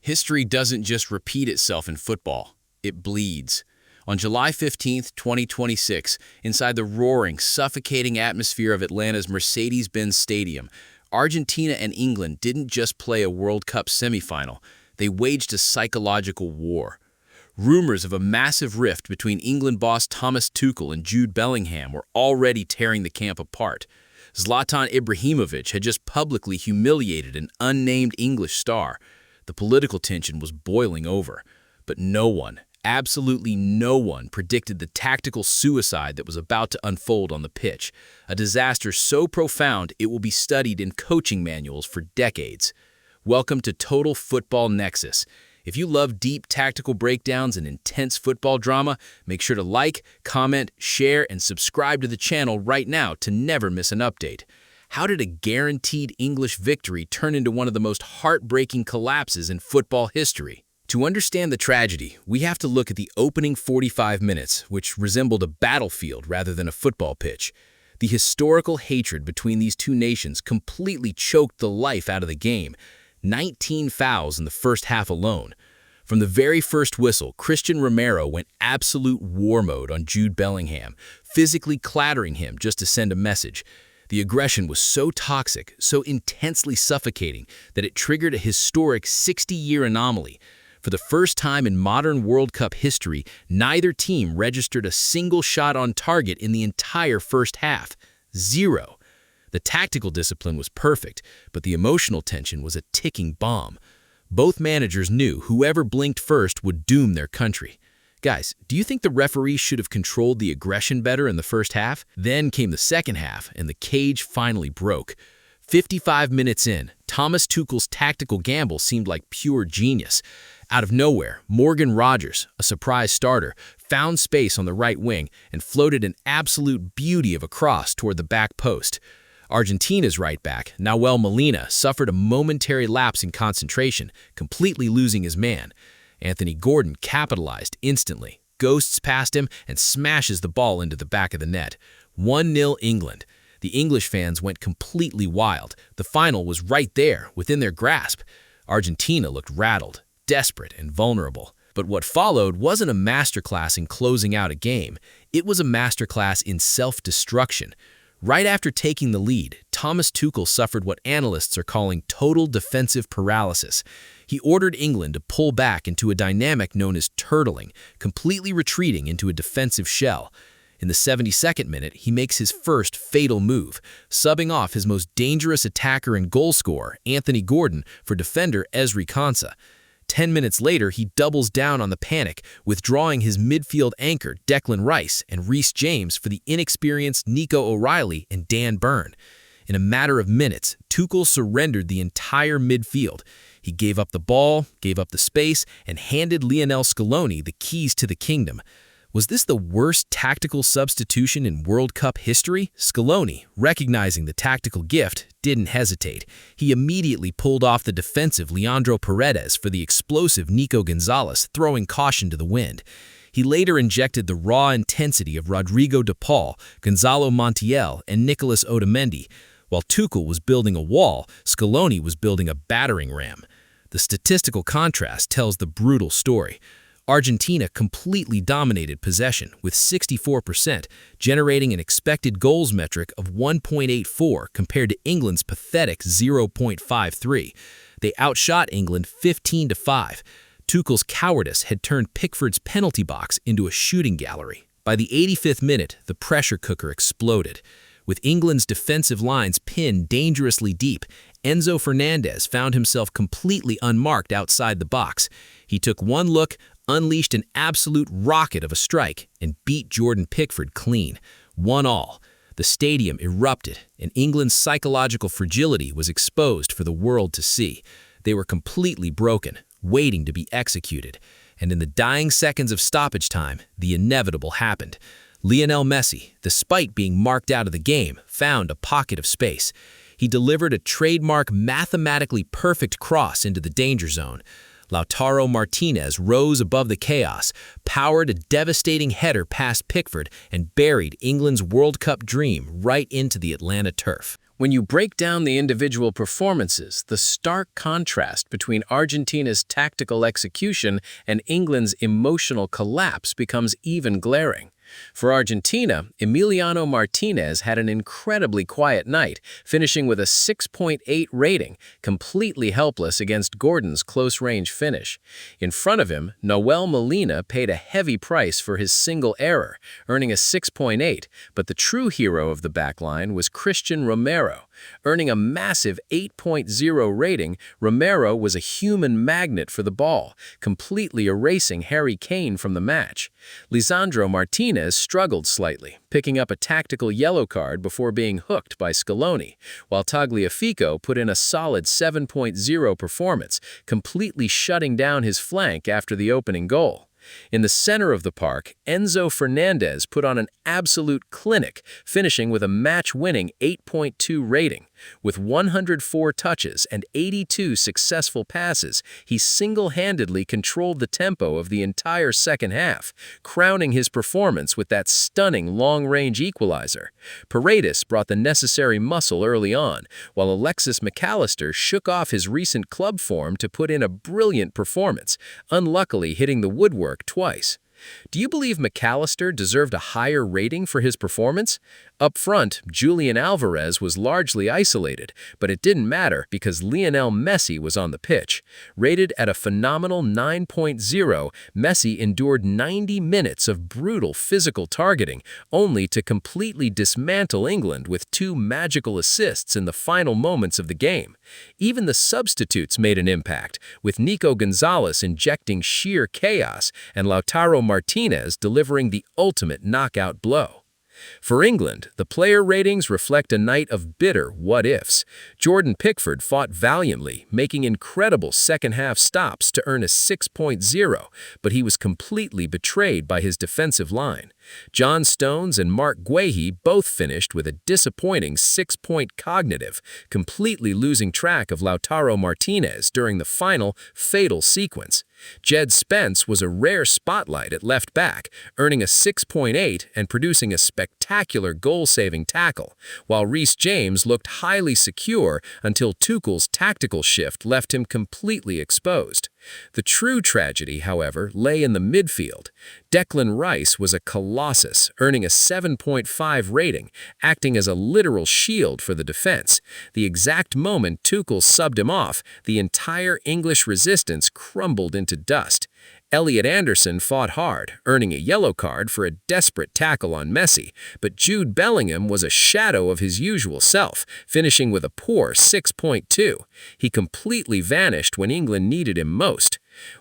History doesn't just repeat itself in football, it bleeds. On July 15, 2026, inside the roaring, suffocating atmosphere of Atlanta's Mercedes-Benz Stadium, Argentina and England didn't just play a World Cup semifinal, they waged a psychological war. Rumors of a massive rift between England boss Thomas Tuchel and Jude Bellingham were already tearing the camp apart. Zlatan Ibrahimovic had just publicly humiliated an unnamed English star. The political tension was boiling over, but no one, absolutely no one, predicted the tactical suicide that was about to unfold on the pitch, a disaster so profound it will be studied in coaching manuals for decades. Welcome to Total Football Nexus. If you love deep tactical breakdowns and intense football drama, make sure to like, comment, share, and subscribe to the channel right now to never miss an update. How did a guaranteed English victory turn into one of the most heartbreaking collapses in football history? To understand the tragedy, we have to look at the opening 45 minutes, which resembled a battlefield rather than a football pitch. The historical hatred between these two nations completely choked the life out of the game. 19 fouls in the first half alone. From the very first whistle, Cristian Romero went absolute war mode on Jude Bellingham, physically clattering him just to send a message. The aggression was so toxic, so intensely suffocating, that it triggered a historic 60-year anomaly. For the first time in modern World Cup history, neither team registered a single shot on target in the entire first half. Zero. The tactical discipline was perfect, but the emotional tension was a ticking bomb. Both managers knew whoever blinked first would doom their country. Guys, do you think the referees should have controlled the aggression better in the first half? Then came the second half, and the cage finally broke. 55 minutes in, Thomas Tuchel's tactical gamble seemed like pure genius. Out of nowhere, Morgan Rogers, a surprise starter, found space on the right wing and floated an absolute beauty of a cross toward the back post. Argentina's right back, Nahuel Molina, suffered a momentary lapse in concentration, completely losing his man. Anthony Gordon capitalized instantly, ghosts past him, and smashes the ball into the back of the net. 1-0 England. The English fans went completely wild. The final was right there, within their grasp. Argentina looked rattled, desperate, and vulnerable. But what followed wasn't a masterclass in closing out a game. It was a masterclass in self-destruction. Right after taking the lead, Thomas Tuchel suffered what analysts are calling total defensive paralysis. He ordered England to pull back into a dynamic known as turtling, completely retreating into a defensive shell. In the 72nd minute, he makes his first fatal move, subbing off his most dangerous attacker and goal scorer, Anthony Gordon, for defender Ezri Konsa. 10 minutes later, he doubles down on the panic, withdrawing his midfield anchor Declan Rice and Reece James for the inexperienced Nico O'Reilly and Dan Burn. In a matter of minutes, Tuchel surrendered the entire midfield. He gave up the ball, gave up the space, and handed Lionel Scaloni the keys to the kingdom. Was this the worst tactical substitution in World Cup history? Scaloni, recognizing the tactical gift, didn't hesitate. He immediately pulled off the defensive Leandro Paredes for the explosive Nico Gonzalez, throwing caution to the wind. He later injected the raw intensity of Rodrigo de Paul, Gonzalo Montiel, and Nicolas Otamendi. While Tuchel was building a wall, Scaloni was building a battering ram. The statistical contrast tells the brutal story. Argentina completely dominated possession with 64%, generating an expected goals metric of 1.84 compared to England's pathetic 0.53. They outshot England 15-5. Tuchel's cowardice had turned Pickford's penalty box into a shooting gallery. By the 85th minute, the pressure cooker exploded. With England's defensive lines pinned dangerously deep, Enzo Fernandez found himself completely unmarked outside the box. He took one look, unleashed an absolute rocket of a strike, and beat Jordan Pickford clean. 1-1. The stadium erupted, and England's psychological fragility was exposed for the world to see. They were completely broken, waiting to be executed. And in the dying seconds of stoppage time, the inevitable happened. Lionel Messi, despite being marked out of the game, found a pocket of space. He delivered a trademark mathematically perfect cross into the danger zone. Lautaro Martinez rose above the chaos, powered a devastating header past Pickford, and buried England's World Cup dream right into the Atlanta turf. When you break down the individual performances, the stark contrast between Argentina's tactical execution and England's emotional collapse becomes even glaring. For Argentina, Emiliano Martinez had an incredibly quiet night, finishing with a 6.8 rating, completely helpless against Gordon's close-range finish. In front of him, Nahuel Molina paid a heavy price for his single error, earning a 6.8, but the true hero of the backline was Cristian Romero. Earning a massive 8.0 rating, Romero was a human magnet for the ball, completely erasing Kane from the match. Lisandro Martinez struggled slightly, picking up a tactical yellow card before being hooked by Scaloni, while Tagliafico put in a solid 7.0 performance, completely shutting down his flank after the opening goal. In the center of the park, Enzo Fernandez put on an absolute clinic, finishing with a match-winning 8.2 rating. With 104 touches and 82 successful passes, he single-handedly controlled the tempo of the entire second half, crowning his performance with that stunning long-range equalizer. Paredes brought the necessary muscle early on, while Alexis McAllister shook off his recent club form to put in a brilliant performance, unluckily hitting the woodwork twice. Do you believe McAllister deserved a higher rating for his performance? Up front, Julian Alvarez was largely isolated, but it didn't matter because Lionel Messi was on the pitch. Rated at a phenomenal 9.0, Messi endured 90 minutes of brutal physical targeting, only to completely dismantle England with 2 magical assists in the final moments of the game. Even the substitutes made an impact, with Nico Gonzalez injecting sheer chaos and Lautaro Martinez delivering the ultimate knockout blow. For England, the player ratings reflect a night of bitter what-ifs. Jordan Pickford fought valiantly, making incredible second-half stops to earn a 6.0, but he was completely betrayed by his defensive line. John Stones and Mark Guehi both finished with a disappointing 6-point cognitive, completely losing track of Lautaro Martinez during the final, fatal sequence. Jed Spence was a rare spotlight at left back, earning a 6.8 and producing a spectacular goal-saving tackle, while Reece James looked highly secure until Tuchel's tactical shift left him completely exposed. The true tragedy, however, lay in the midfield. Declan Rice was a colossus, earning a 7.5 rating, acting as a literal shield for the defense. The exact moment Tuchel subbed him off, the entire English resistance crumbled into dust. Elliot Anderson fought hard, earning a yellow card for a desperate tackle on Messi, but Jude Bellingham was a shadow of his usual self, finishing with a poor 6.2. He completely vanished when England needed him most.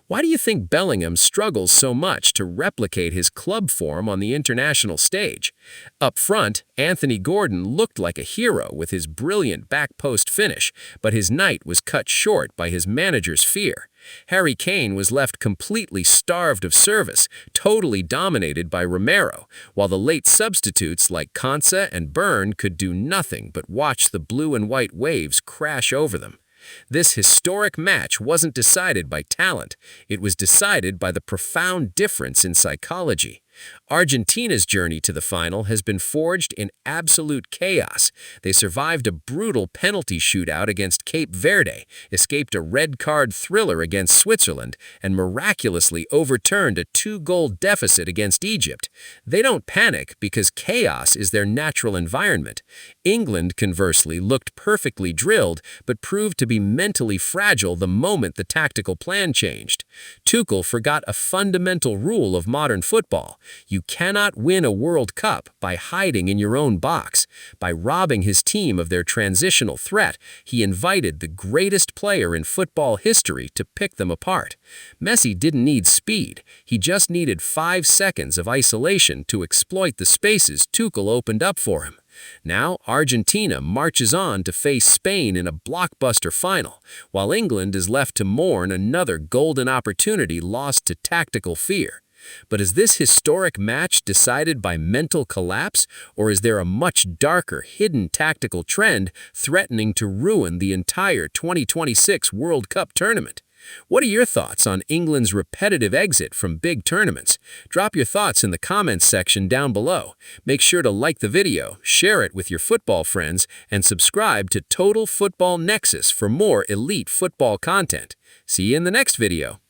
Why do you think Bellingham struggles so much to replicate his club form on the international stage? Up front, Anthony Gordon looked like a hero with his brilliant back post finish, but his night was cut short by his manager's fear. Kane was left completely starved of service, totally dominated by Romero, while the late substitutes like Konsa and Byrne could do nothing but watch the blue and white waves crash over them. This historic match wasn't decided by talent, it was decided by the profound difference in psychology. Argentina's journey to the final has been forged in absolute chaos. They survived a brutal penalty shootout against Cape Verde, escaped a red card thriller against Switzerland, and miraculously overturned a 2-goal deficit against Egypt. They don't panic because chaos is their natural environment. England, conversely, looked perfectly drilled, but proved to be mentally fragile the moment the tactical plan changed. Tuchel forgot a fundamental rule of modern football. You cannot win a World Cup by hiding in your own box. By robbing his team of their transitional threat, he invited the greatest player in football history to pick them apart. Messi didn't need speed. He just needed 5 seconds of isolation to exploit the spaces Tuchel opened up for him. Now, Argentina marches on to face Spain in a blockbuster final, while England is left to mourn another golden opportunity lost to tactical fear. But is this historic match decided by mental collapse, or is there a much darker, hidden tactical trend threatening to ruin the entire 2026 World Cup tournament? What are your thoughts on England's repetitive exit from big tournaments? Drop your thoughts in the comments section down below. Make sure to like the video, share it with your football friends, and subscribe to Total Football Nexus for more elite football content. See you in the next video.